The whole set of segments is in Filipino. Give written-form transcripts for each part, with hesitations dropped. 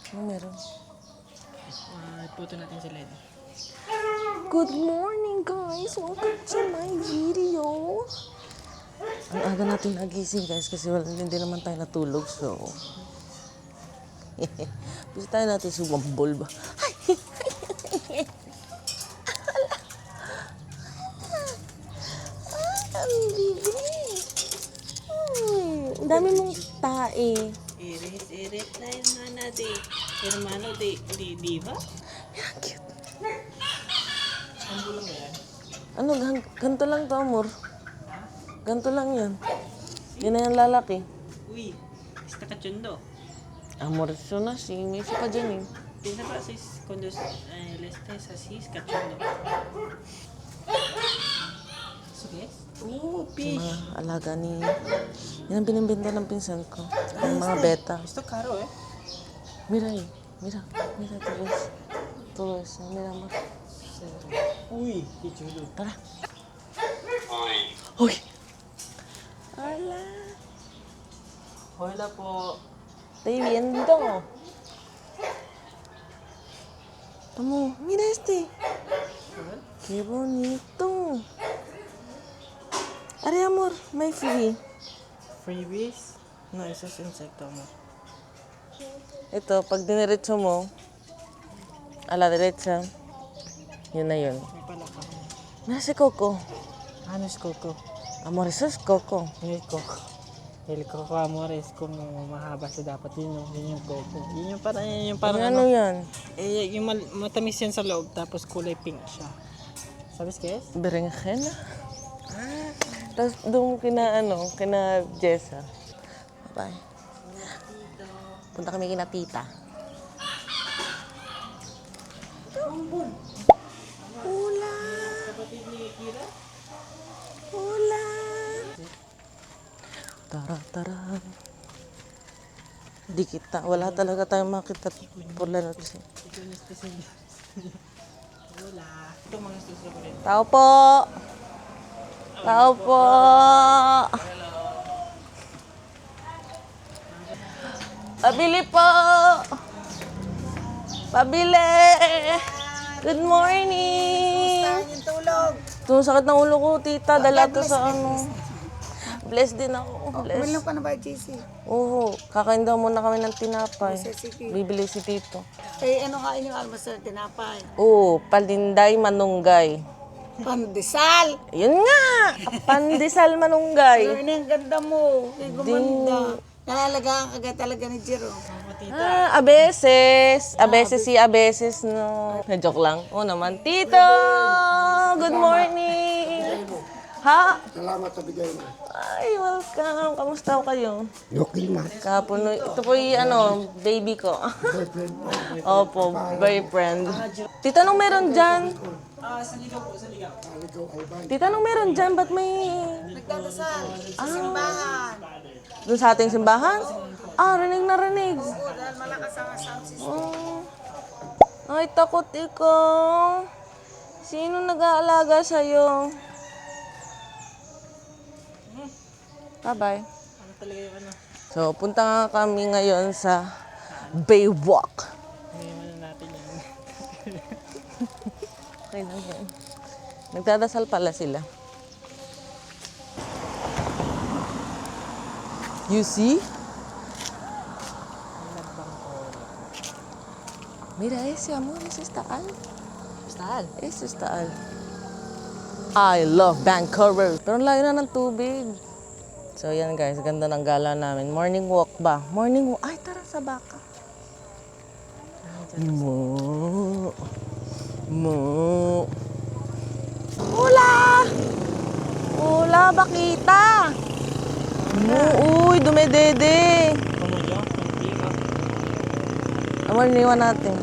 Ano meron? Puto natin si Led. Good morning guys! Welcome to my video! Ang aga natin nagising guys kasi hindi naman tayo natulog so... Bisa tayo natin sumambol ba? Ang bilis! Ang dami mong tae. Iris na yung mana di. Hermano di ba? Yan, cute. Ang bulong yan. Ano, ganito lang to, amor. Ganito lang yan. Yan na yung lalaki. Uy, está cachondo. Amor, eso na si may isa pa dyan eh. Piensa pa si cuando él está así, es cachondo. ¿Sige? Oh, fish. Mga alaga ni... Yan ang binimbenta ng pinsan ko. Ang mga beta. Esto caro, eh. Mira eh. Mira. Mira, Torres. Torres. Mira, amor. Uy, qué chulo. Tara. Uy! Ala. Hola po. Estoy viendo. Tamo, mira este. Qué bonito. Are, amor, may free. Freebies? No, eso es insecto, amor. Ito, pag diniretso mo, a la derecha, yun na yun. May palaka. Mira si Coco. Ano es coco? Amor, eso es Coco. El coco. El coco, amor, es como mahaba siya dapat yun yung coco. Yun yung parang Ano yan? yung matamis yan sa loob, tapos kulay pink siya. Sabes qué es? Berenjena. Tapos doon kina Jessa. Bye. Punta kami kina tita. Hula! Kapatid ni Kira? Hula! Tara. Di kita. Wala talaga tayong makita por la noche. Ito yung special. Wala. Ito mga susunod. Tao po! Tao po! Pabili po! Pabili! Good morning! Yung tulog. Ito, sakit ng ulo ko, tita. Dala to sa ano. Blessed din ako. Uminom Blessed. ka na ba, JC? Oo. Kakain daw muna kami ng tinapay. Sige. Bibili si tito. Eh, ano kain yung almusal? Tinapay. Oo. Palinday manunggay. Pandesal! Yun nga! Pandesal Pero manunggay. ini ang ganda mo. Ay, gumanda. Nalalagaan ka talaga ni Jero. A veces. A veces sí, a veces no. Na-joke lang. Oo naman. Tito! Good morning! Ha? Salamat sa bigay mo. Ay, welcome. Kamusta ho kayo? Okay na. Kahapon, ito po yung baby ko. Boyfriend mo. Opo, boyfriend. Tita, anong meron dyan? Sa ligaw po, sa ligaw. Aligaw Alban. Tita, anong meron dyan? Ba't may... Nagdadasal sa simbahan. Doon sa ating simbahan? Ah, rinig na rinig. Oo, dahil malakas ang sound system. Oh. Ay, takot ikaw. Sino nag-aalaga sa'yo? Bye-bye. Ano talaga yung ano? So, punta nga kami ngayon sa Baywalk. Ngayon natin yan. Okay lang yan. Nagdadasal pala sila. You see? Mira ese, amor. Ese es Taal. Saan? Ese es Taal. I love Vancouver. Pero ang layo na ng tubig. So, yan guys. Ganda ng gala namin. Morning walk ba? Morning walk. Ay, tara sa baka. Mo. Hula! Hula, bakita! Uy, dumedede. Pumulyo? Amor, niwan natin.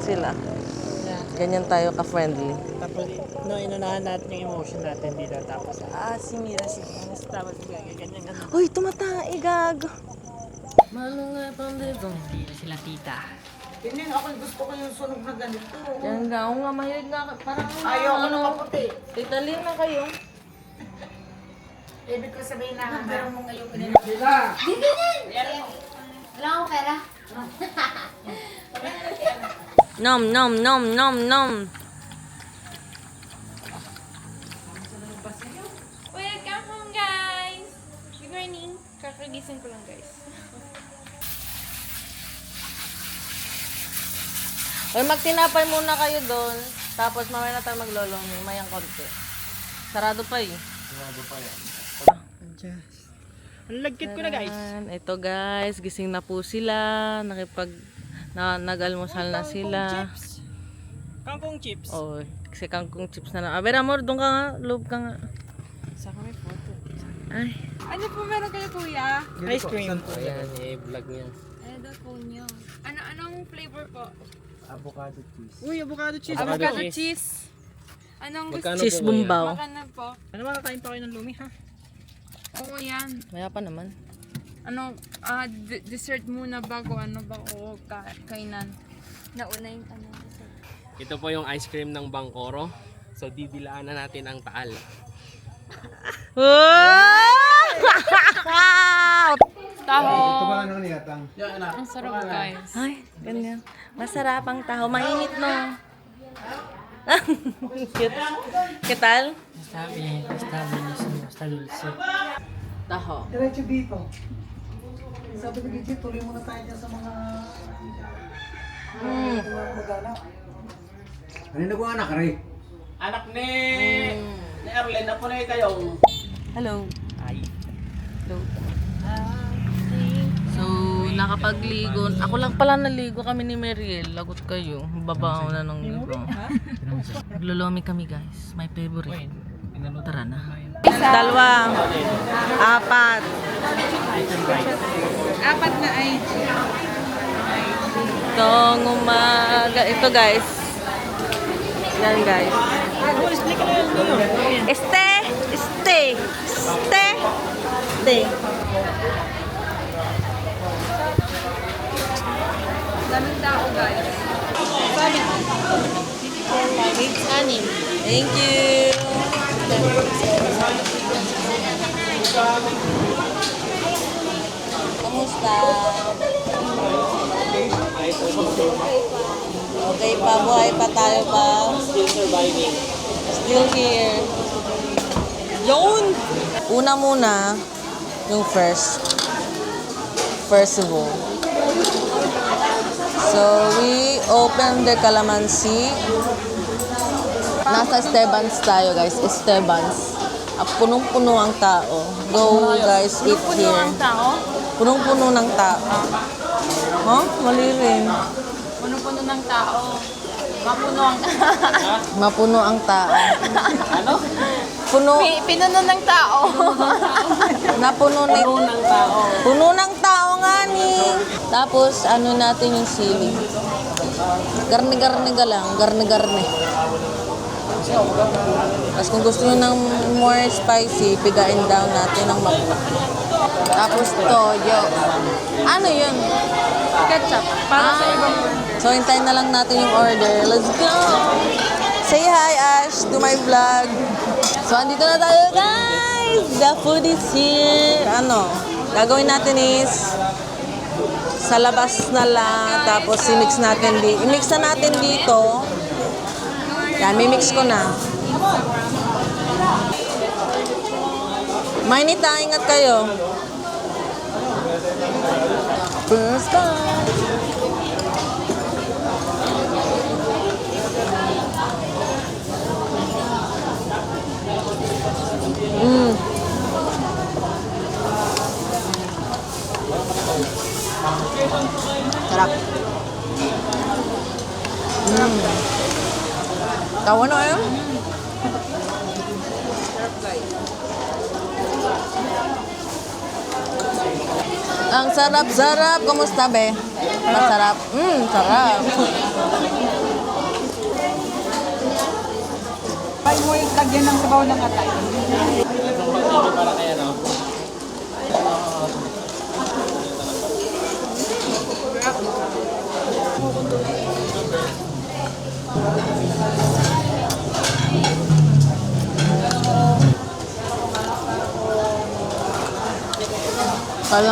Sila. Ganyan tayo ka-friendly. Tapos, inunahan natin yung emotion natin dito. Tapos, si Mira, tapos, ganyan. Uy, tumatae, gago. Mano nga pang dito? Dito sila tita. Tinin, ako gusto ko yung sunog na ganito. Yan nga, ako nga mahilig nga. Parang Ayoko na maputi. Italin na kayo. Ibig ko sabihin na pero mo ngayon Wala akong pera. Nom, nom, nom, nom, nom. Welcome home, guys! Good morning. Kakagising ko lang, guys. Uy, magtinapay muna kayo doon. Tapos mamaya na tayo maglolomi. Mayang konti. Sarado pa eh. Ang lagkit ko na guys. Ayan, ito guys, gising na po sila. Nag-almusal na sila. Kangkong chips. Oh, kasi kangkong chips na lang. Aber, amor, doon ka nga. Loob ka nga. Sa kami photo. Ay. Ano po meron kayo, kuya? Ice cream. Ayan, i-vlog niya. Ano daw po nyo? Anong flavor po? Avocado cheese. Uy, avocado cheese. Avocado cheese. Anong gusto? Magkano Cheese po kuya? bumbaw. Makana po? Ano makakain pa kayo ng lumi ha? Oo, yan. Maya pa naman. Anong dessert muna bago kainan? Nauna yung dessert. Ito po yung ice cream ng Bangkoro. So, didilaan na natin ang taal. Taho! Ito ba ano niyatang? Ang sarap, guys. Ay, ganyan. Masarap ang taho. Mainit no. Cute. Ketal? Basta dulce. Taho. Diretso dito. Sabi ko dito, tuloy muna tayo dyan sa mga mag-anak. Ano na ko anak, Ray? Anak ni Erlen, na po na kayo. Hello. Ay. Hello. So, nakapagligo. Ako lang pala naligo kami ni Mariel. Lagot kayo. Babaw na ng ligo. Naglolomi kami guys. My favorite. Tara na. Dalawa. Apat. Apat na IG. Itong umaga. Ito guys. Yan guys. Este. Este. Este. Este. Daming tao, guys. Thank you. Kamusta? Okay pa, buhay pa tayo pa. Still surviving. Still here. Yun! Una muna, yung festival. So, we open the calamansi. Nasa Estebans tayo, guys. Estebans. Punong-puno ang tao. Go, guys, eat here. Punong-puno ng tao. Huh? Mali rin. Puno-puno ng tao. Mapuno ang... Mapuno ang tao. Ano? Puno. Pinuno ng tao. Napuno ng tao. Puno ng tao nga ni. Tapos, ano natin yung sili. Garne-garne ka lang. Garne-garne. Tapos kung gusto nyo ng more spicy, pigain down natin ng mapuno. Tapos toyo. Ano yun? Ketchup. Para sa ibang... So, hintayin na lang natin yung order. Let's go! Say hi, Ash, to my vlog. So, andito na tayo, guys! The food is here. Ano? Gagawin natin is sa labas na lang. Tapos, i-mix natin dito. I-mix na natin dito. Yan, mimix ko na. Mainit na, ingat kayo. First bite. Sarap. Tawa na kayo? Ang sarap-sarap. Kumusta, be? Masarap? Sarap. Ay mo yung lagyan ng sabaw ng atay. Para kaya no? Kaya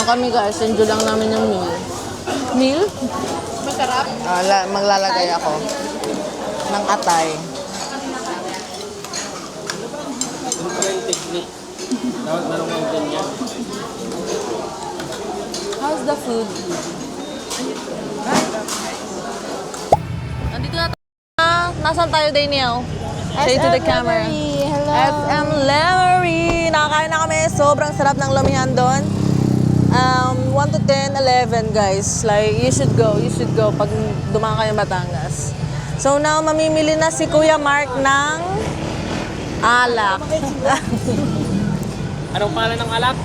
kami guys, enjoy lang namin yung meal. Meal? Masarap. Maglalagay ako ng atay. Ano pa yung technique? Dapat marunong ganyan. How's the food? Nandito na tayo. Nasaan tayo, Daniel? Say to the camera. Hello. SM Lemery. Nakakain na kami. Sobrang sarap ng lumihan doon. 1 to 10, 11 guys. Like, you should go pag dumaan kayo Batangas. So now, mamimili na si Kuya Mark ng alak. Anong pangalan ng alak?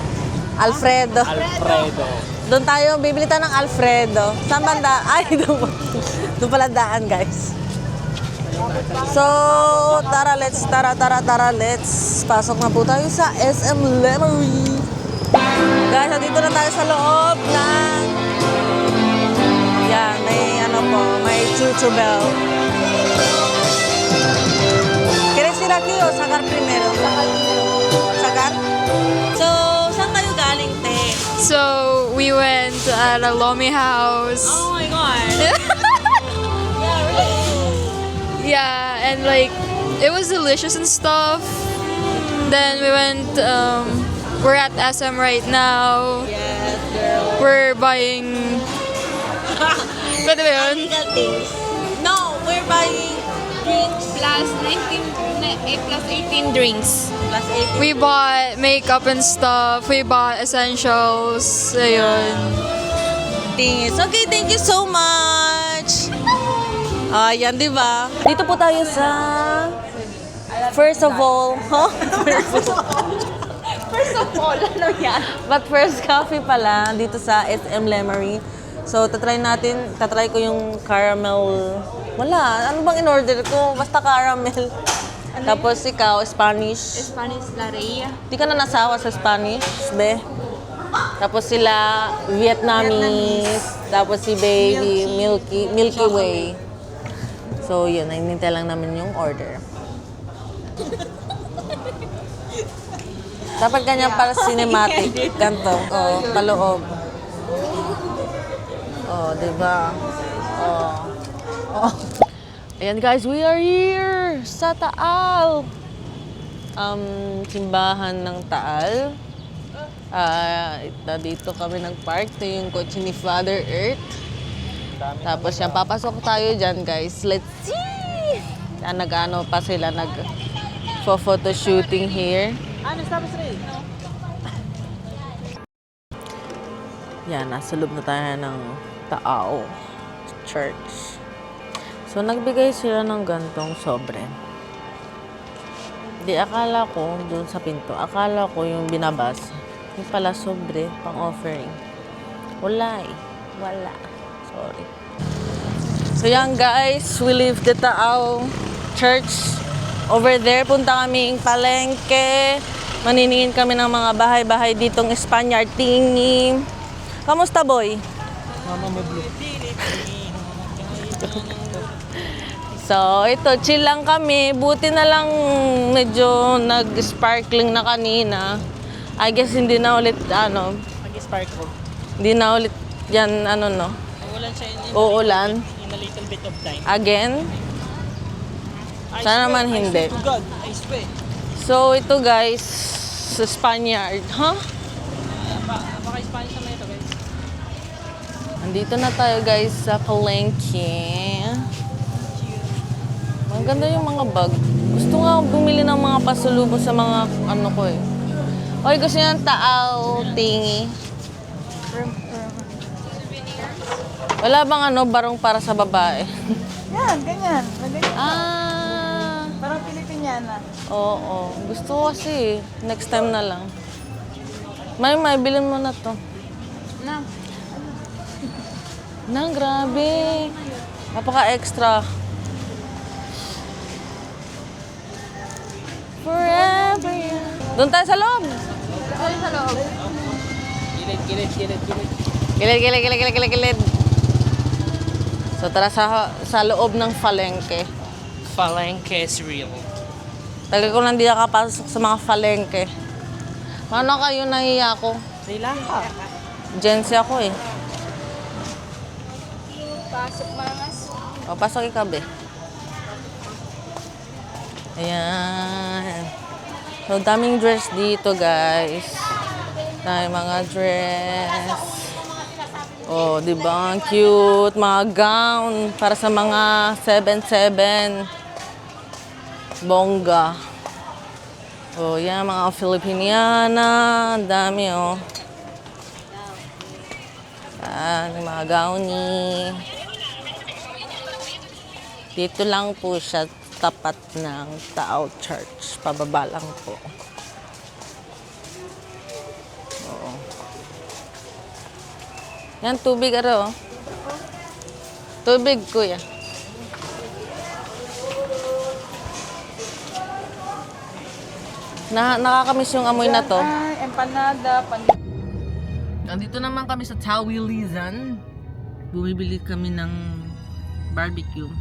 Alfredo. Alfredo. Doon tayo, bibili tayo ng Alfredo. Saan banda? Ay, doon pala daan, guys. So, tara, let's. Pasok na po tayo sa SM Lemery. Guys, nandito na tayo sa loob ng... Yan, may chuchu bell. ¿Quieres ir aquí o sacar primero? Sacar? So, saan kayo galing, te? So, we went at a Lomi house. Oh my God! Yeah, and like, it was delicious and stuff. Then we went, we're at SM right now. Yes, girl. We're buying... Pwede ba yun? Illegal things. No, we're buying drinks. Plus 18 drinks. Plus 18. We bought makeup and stuff. We bought essentials. Ayun. Things. Okay, thank you so much. Ayan, di ba? Dito po tayo sa... First of all, huh? First of all, ano yan? But first coffee pala dito sa SM Lemery. So, tatry ko yung caramel. Wala, ano bang in-order ko? Basta caramel. Tapos ikaw, Spanish. Spanish latte. Di ka na nasawa sa Spanish, be? Tapos sila, Vietnamese. Tapos si baby, Milky Way. So, yun, nainintay lang namin yung order. Dapat ganyan para cinematic. Ganto. Oh, paloob. Oh, diba? Oh. Oh. Ayan guys, we are here sa Taal. Simbahan ng Taal. Dito kami nag-park. Ito yung kotse ni Father Earth. Tapos yan, papasok tayo dyan guys. Let's see! Nag-ano pa sila, nag-photo shooting here. Yan, nasa loob na tayo ng Taal Church. So, nagbigay sila ng gantong sobre. Di, akala ko, doon sa pinto, akala ko yung binabasa. Yung pala sobre, pang-offering. Wala eh. Wala. Sorry. So yan guys, we leave the Taal Church. Over there, punta kaming palengke. Maniningin kami ng mga bahay-bahay ditong Spaniard thingy. Kamusta boy? Mama mo blue. So, ito, chill lang kami. Buti na lang medyo nag-sparkling na kanina. I guess hindi na ulit, Mag-sparkle. hindi na ulit yan, no? Uulan siya Uulan. in a little bit of time. Again. Sana naman hindi. To God, I swear. So, ito guys, sa Spaniard. Huh? Baka Spanish naman ito guys. Andito na tayo guys sa palengke. Maganda yung mga bag. Gusto nga bumili ng mga pasalubong sa mga ano ko eh. Okay, gusto niya ng Taal thingy. Wala bang barong para sa babae? Yan, ganyan. Ganyan. Ah, Parang Pilipiniana. oo. Gusto ko kasi. Next time na lang. May bilhin mo na to. Na. Nang, grabe. Napaka-extra. Forever young. Doon tayo sa loob. Ano sa loob? Gilid. Gilid. So tara sa loob ng palengke. Falengke is real. Tagal ko lang di nakapasok sa mga falengke. Paano kayo nahiya ako? Sri Lanka. Gen Z ako eh. Pasok mga O, pasok ikaw, be. Ayan. So, daming dress dito, guys. Daming mga dress. Oh, di ba? Ang cute. Mga gown para sa mga 7-7. Bongga. Oh, yan. Mga Filipiniana. Ang dami, oh. Yan. Mga gowny. Dito lang po siya tapat ng Tao Church. Pababa lang po. Oo. Yan, tubig aro. Tubig, kuya. Nakakamiss yung amoy na to. Empanada, Nandito naman kami sa Tawilisan. Bumibili kami ng barbecue.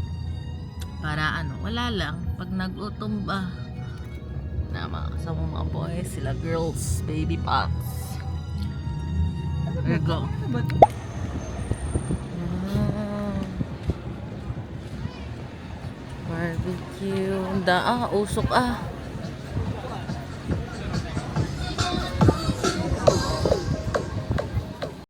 Para ano, wala lang. Pag nag-utom ba, na kasama mga boys, sila girls, baby pots. There you go. Barbecue. Usok ah.